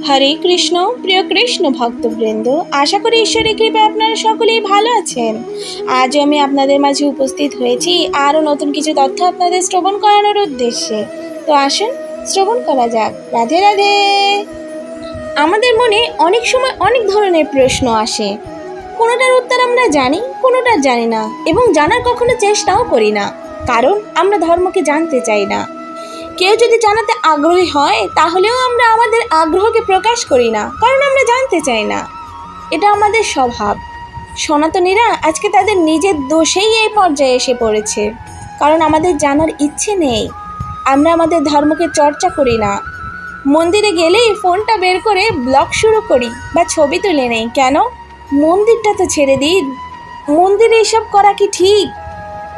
হরে কৃষ্ণ। প্রিয় কৃষ্ণ ভক্তবৃন্দ, আশা করি ঈশ্বরের কৃপায় আপনারা সকলেই ভালো আছেন। আজ আমি আপনাদের মাঝে উপস্থিত হয়েছি আরও নতুন কিছু তথ্য আপনাদের শ্রবণ করানোর উদ্দেশ্যে। তো আসুন শ্রবণ করা যাক। রাধে রাধে। আমাদের মনে অনেক সময় অনেক ধরনের প্রশ্ন আসে, কোনোটার উত্তর আমরা জানি, কোনোটার জানি না, এবং জানার কখনো চেষ্টাও করি না, কারণ আমরা ধর্মকে জানতে চাই না। কেউ যদি জানাতে আগ্রহী হয় তাহলেও আমরা আমাদের আগ্রহকে প্রকাশ করি না, কারণ আমরা জানতে চাই না। এটা আমাদের স্বভাব। সনাতনীরা আজকে তাদের নিজের দোষেই এই পর্যায়ে এসে পড়েছে, কারণ আমাদের জানার ইচ্ছে নেই। আমরা আমাদের ধর্মকে চর্চা করি না। মন্দিরে গেলেই ফোনটা বের করে ব্লগ শুরু করি বা ছবি তুলে নেই। কেন? মন্দিরটা তো ছেড়ে দিন। মন্দিরে এসব করা কি ঠিক?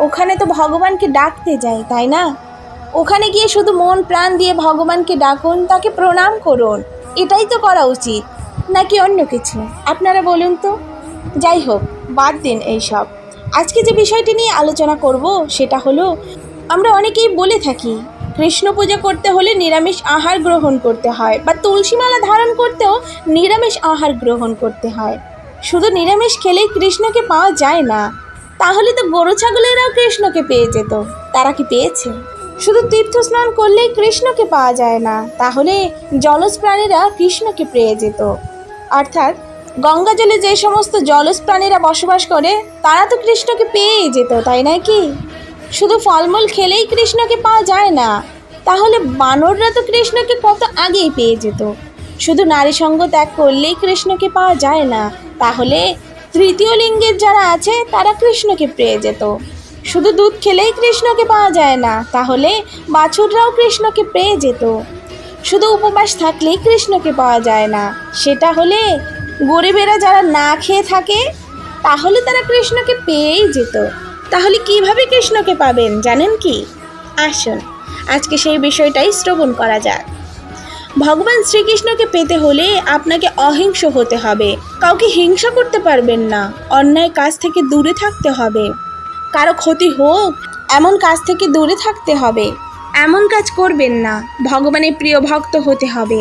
ওখানে তো ভগবানকে ডাকতে যাই, তাই না? ওখানে গিয়ে শুধু মন প্রাণ দিয়ে ভগবানকে ডাকুন, তাকে প্রণাম করুন। এটাই তো করা উচিত, নাকি অন্য কিছু? আপনারা বলুন তো। যাই হোক, বাদ দিন এইসব। আজকে যে বিষয়টি নিয়ে আলোচনা করব সেটা হলো, আমরা অনেকেই বলে থাকি কৃষ্ণ পূজা করতে হলে নিরামিষ আহার গ্রহণ করতে হয়, বা তুলসীমালা ধারণ করতেও নিরামিষ আহার গ্রহণ করতে হয়। শুধু নিরামিষ খেলেই কৃষ্ণকে পাওয়া যায় না। তাহলে তো গরু ছাগলেরাও কৃষ্ণকে পেয়ে যেত। তারা কি পেয়েছে? শুধু তীর্থ স্নান করলেই কৃষ্ণকে পাওয়া যায় না, তাহলে জলজ প্রাণীরা কৃষ্ণকে পেয়ে যেত। অর্থাৎ গঙ্গা জলে যে সমস্ত জলজ প্রাণীরা বসবাস করে তারা তো কৃষ্ণকে পেয়েই যেত, তাই নয় কি? শুধু ফলমূল খেলেই কৃষ্ণকে পাওয়া যায় না, তাহলে বানররা তো কৃষ্ণকে কত আগেই পেয়ে যেত। শুধু নারী সঙ্গ ত্যাগ করলেই কৃষ্ণকে পাওয়া যায় না, তাহলে তৃতীয় লিঙ্গের যারা আছে তারা কৃষ্ণকে পেয়ে যেত। শুধু দুধ খেলেই কৃষ্ণকে পাওয়া যায় না, তাহলে বাছুররাও কৃষ্ণকে পেয়ে যেত। শুধু উপবাস থাকলেই কৃষ্ণকে পাওয়া যায় না, সেটা হলে গরিবেরা যারা না খেয়ে থাকে তাহলে তারা কৃষ্ণকে পেয়েই যেত। তাহলে কিভাবে কৃষ্ণকে পাবেন জানেন কি? আসুন আজকে সেই বিষয়টাই শ্রবণ করা যাক। ভগবান শ্রীকৃষ্ণকে পেতে হলে আপনাকে অহিংস হতে হবে। কাউকে হিংসা করতে পারবেন না। অন্যায় কাজ থেকে দূরে থাকতে হবে। কারো ক্ষতি হোক এমন কাজ থেকে দূরে থাকতে হবে। এমন কাজ করবেন না। ভগবানের প্রিয় ভক্ত হতে হবে।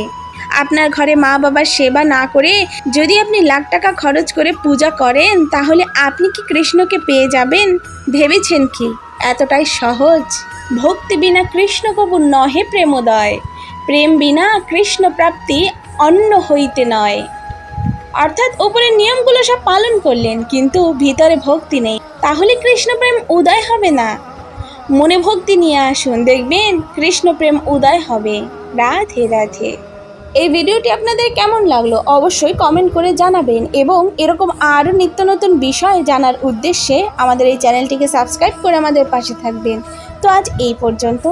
আপনার ঘরে মা বাবার সেবা না করে যদি আপনি লাখ টাকা খরচ করে পূজা করেন, তাহলে আপনি কি কৃষ্ণকে পেয়ে যাবেন? ভেবেছেন কি এতটাই সহজ? ভক্তি বিনা কৃষ্ণ কবু নহে প্রেমোদয়, প্রেম বিনা কৃষ্ণ প্রাপ্তি অন্য হইতে নয়। অর্থাৎ উপরের নিয়মগুলো সব পালন করলেন, কিন্তু ভিতরে ভক্তি নেই, তাহলে কৃষ্ণ প্রেম উদয় হবে না। মনে ভক্তি নিয়ে আসুন, দেখবেন কৃষ্ণ প্রেম উদয় হবে। রাধে রাধে। এই ভিডিওটি আপনাদের কেমন লাগলো অবশ্যই কমেন্ট করে জানাবেন, এবং এরকম আরও নিত্য নতুন বিষয় জানার উদ্দেশ্যে আমাদের এই চ্যানেলটিকে সাবস্ক্রাইব করে আমাদের পাশে থাকবেন। তো আজ এই পর্যন্ত।